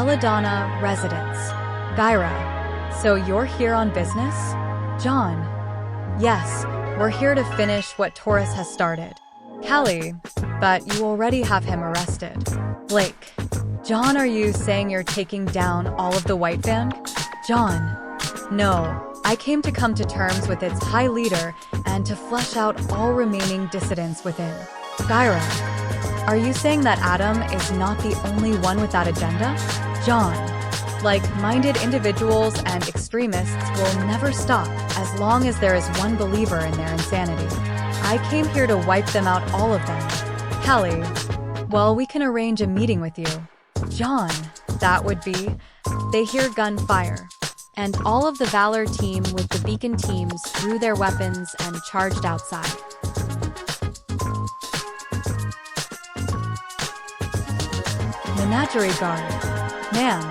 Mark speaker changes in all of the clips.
Speaker 1: Belladonna residence. Gyra, so you're here on business? Jaune, yes, we're here to finish what Taurus has started. Callie, but you already have him arrested. Blake, Jaune, are you saying you're taking down all of the White Fang? Jaune, no, I came to come to terms with its high leader and to flesh out all remaining dissidents within. Gyra, are you saying that Adam is not the only one with that agenda? Jaune, like-minded individuals and extremists will never stop as long as there is one believer in their insanity. I came here to wipe them out, all of them. Callie, well, we can arrange a meeting with you. Jaune, that would be... They hear gunfire, and all of the Valor team with the Beacon teams drew their weapons and charged outside. Menagerie guard. Ma'am.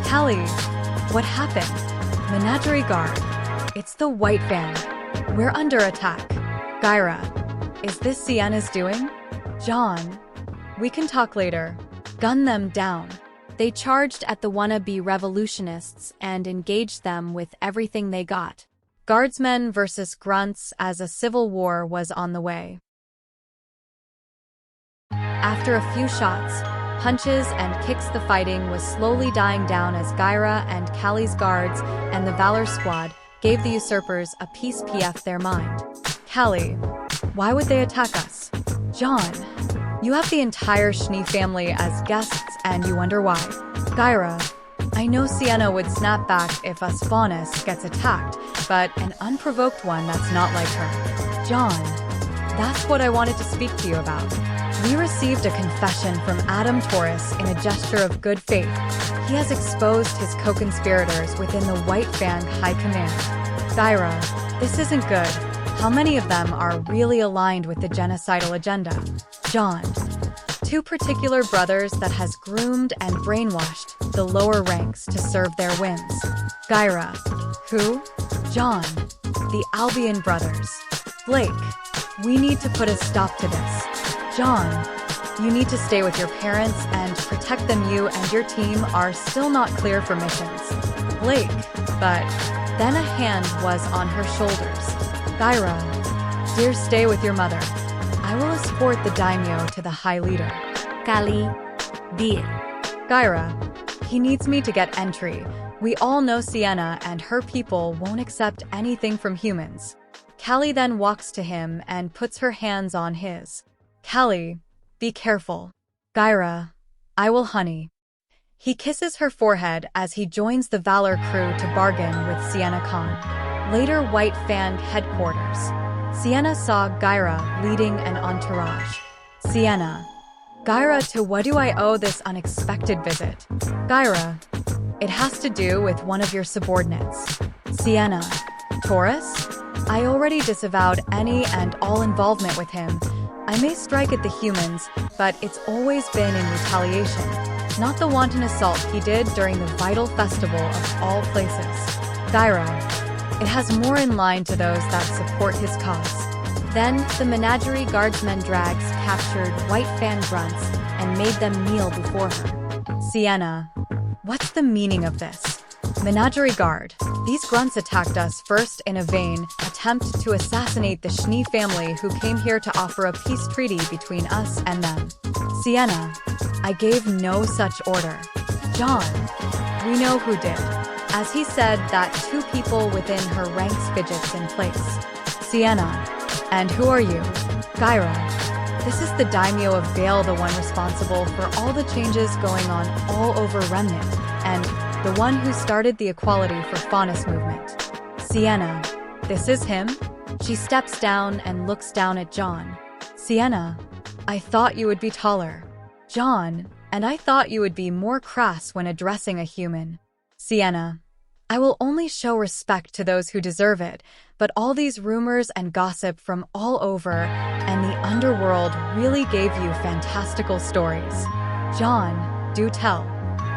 Speaker 1: Callie, what happened? Menagerie guard. It's the White Fang. We're under attack. Gyra, is this Sienna's doing? Jaune, we can talk later. Gun them down. They charged at the wannabe revolutionists and engaged them with everything they got. Guardsmen versus grunts as a civil war was on the way. After a few shots, punches and kicks, the fighting was slowly dying down as Gyra and Callie's guards and the Valor squad gave the usurpers a piece of their mind. Callie, why would they attack us? Jaune, you have the entire Schnee family as guests and you wonder why. Gyra, I know Sienna would snap back if us Faunus gets attacked, but an unprovoked one, that's not like her. Jaune, that's what I wanted to speak to you about. We received a confession from Adam Taurus in a gesture of good faith. He has exposed his co-conspirators within the White Fang High Command. Gyra, this isn't good. How many of them are really aligned with the genocidal agenda? Jaune, two particular brothers that has groomed and brainwashed the lower ranks to serve their whims. Gyra, who? Jaune, the Albion brothers. Blake, we need to put a stop to this. Jaune, you need to stay with your parents and protect them. You and your team are still not clear for missions. Blake, but then a hand was on her shoulders. Gyra, dear, stay with your mother. I will escort the daimyo to the high leader.
Speaker 2: Callie, dear.
Speaker 1: Gyra, he needs me to get entry. We all know Sienna and her people won't accept anything from humans. Callie then walks to him and puts her hands on his. Callie, be careful. Gyra, I will, honey. He kisses her forehead as he joins the Valor crew to bargain with Sienna Khan. Later, White Fang headquarters. Sienna saw Gyra leading an entourage. Sienna, Gyra, to what do I owe this unexpected visit? Gyra, it has to do with one of your subordinates. Sienna, Taurus? I already disavowed any and all involvement with him. I may strike at the humans, but it's always been in retaliation, not the wanton assault he did during the vital festival of all places. Gyra, it has more in line to those that support his cause. Then, the menagerie guardsmen drags captured White Fang grunts and made them kneel before her. Sienna, what's the meaning of this? Menagerie guard, these grunts attacked us first in a vain attempt to assassinate the Schnee family who came here to offer a peace treaty between us and them. Sienna, I gave no such order. Jaune, we know who did, as he said that two people within her ranks fidgets in place. Sienna, and who are you? Gyra, this is the daimyo of Gale, the one responsible for all the changes going on all over Remnant, and the one who started the Equality for Faunus movement. Sienna, this is him? She steps down and looks down at Jaune. Sienna, I thought you would be taller. Jaune, and I thought you would be more crass when addressing a human. Sienna, I will only show respect to those who deserve it, but all these rumors and gossip from all over and the underworld really gave you fantastical stories. Jaune, do tell.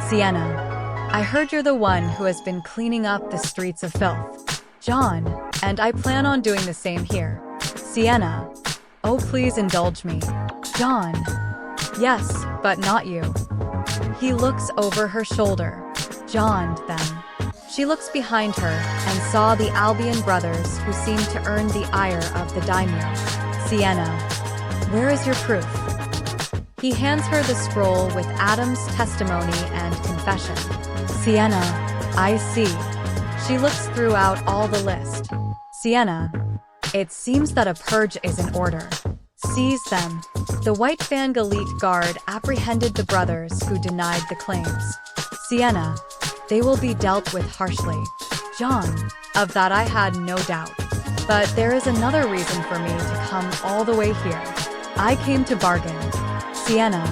Speaker 1: Sienna, I heard you're the one who has been cleaning up the streets of filth. Jaune, and I plan on doing the same here. Sienna. Oh, please indulge me. Jaune. Yes, but not you. He looks over her shoulder. Jaune, then. She looks behind her and saw the Albion brothers who seemed to earn the ire of the daimyo. Sienna. Where is your proof? He hands her the scroll with Adam's testimony and confession. Sienna. I see. She looks throughout all the list. Sienna. It seems that a purge is in order. Seize them. The White Fang elite guard apprehended the brothers who denied the claims. Sienna. They will be dealt with harshly. Jaune. Of that I had no doubt. But there is another reason for me to come all the way here. I came to bargain. Sienna.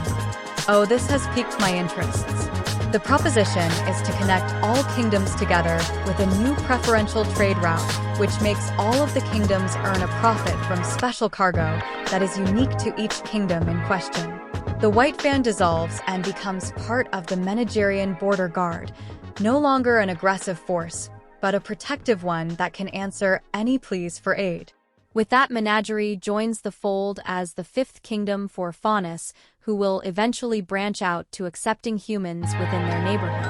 Speaker 1: Oh, this has piqued my interests. The proposition is to connect all kingdoms together with a new preferential trade route, which makes all of the kingdoms earn a profit from special cargo that is unique to each kingdom in question. The White Fan dissolves and becomes part of the Menagerian border guard, no longer an aggressive force, but a protective one that can answer any pleas for aid. With that, Menagerie joins the fold as the fifth kingdom for Faunus, who will eventually branch out to accepting humans within their neighborhood.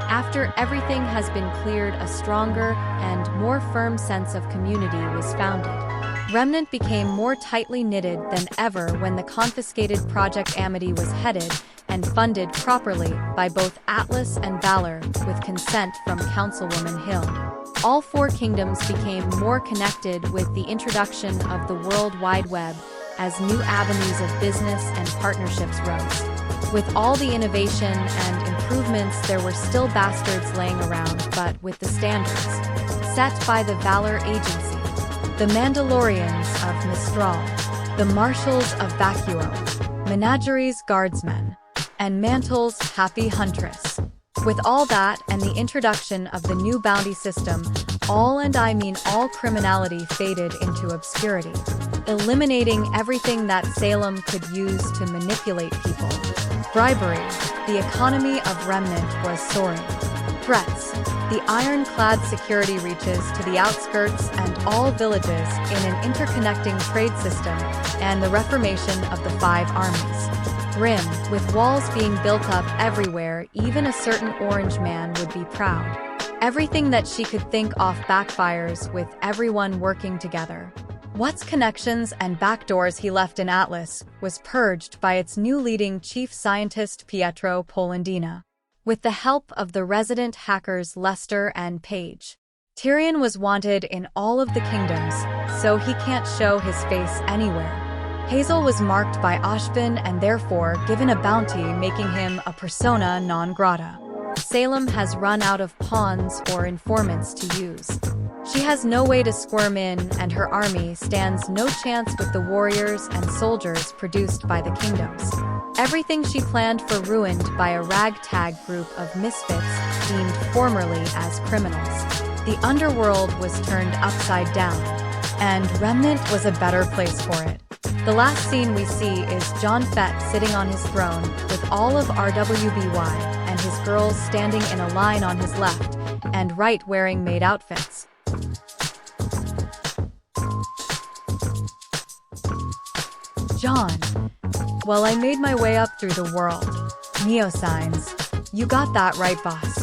Speaker 1: After everything has been cleared, a stronger and more firm sense of community was founded. Remnant became more tightly knitted than ever when the confiscated Project Amity was headed and funded properly by both Atlas and Valor with consent from Councilwoman Hill. All four kingdoms became more connected with the introduction of the World Wide Web as new avenues of business and partnerships rose. With all the innovation and improvements, there were still bastards laying around, but with the standards set by the Valor Agency, the Mandalorians of Mistral, the Marshals of Vacuo, Menagerie's Guardsmen, and Mantle's Happy Huntress. With all that and the introduction of the new bounty system, all, and I mean all, criminality faded into obscurity, eliminating everything that Salem could use to manipulate people. Bribery, the economy of Remnant was soaring. Threats, the ironclad security reaches to the outskirts and all villages in an interconnecting trade system, and the reformation of the Five Armies. Grim, with walls being built up everywhere, even a certain orange man would be proud. Everything that she could think of backfires with everyone working together. What's connections and backdoors he left in Atlas was purged by its new leading chief scientist Pietro Polendina. With the help of the resident hackers Lester and Paige, Tyrion was wanted in all of the kingdoms, so he can't show his face anywhere. Hazel was marked by Ashvin and therefore given a bounty, making him a persona non grata. Salem has run out of pawns or informants to use. She has no way to squirm in, and her army stands no chance with the warriors and soldiers produced by the kingdoms. Everything she planned for ruined by a ragtag group of misfits deemed formerly as criminals. The underworld was turned upside down, and Remnant was a better place for it. The last scene we see is John Fett sitting on his throne with all of RWBY and his girls standing in a line on his left and right wearing maid outfits. Jaune. Well, I made my way up through the world. Neosigns. You got that right, boss.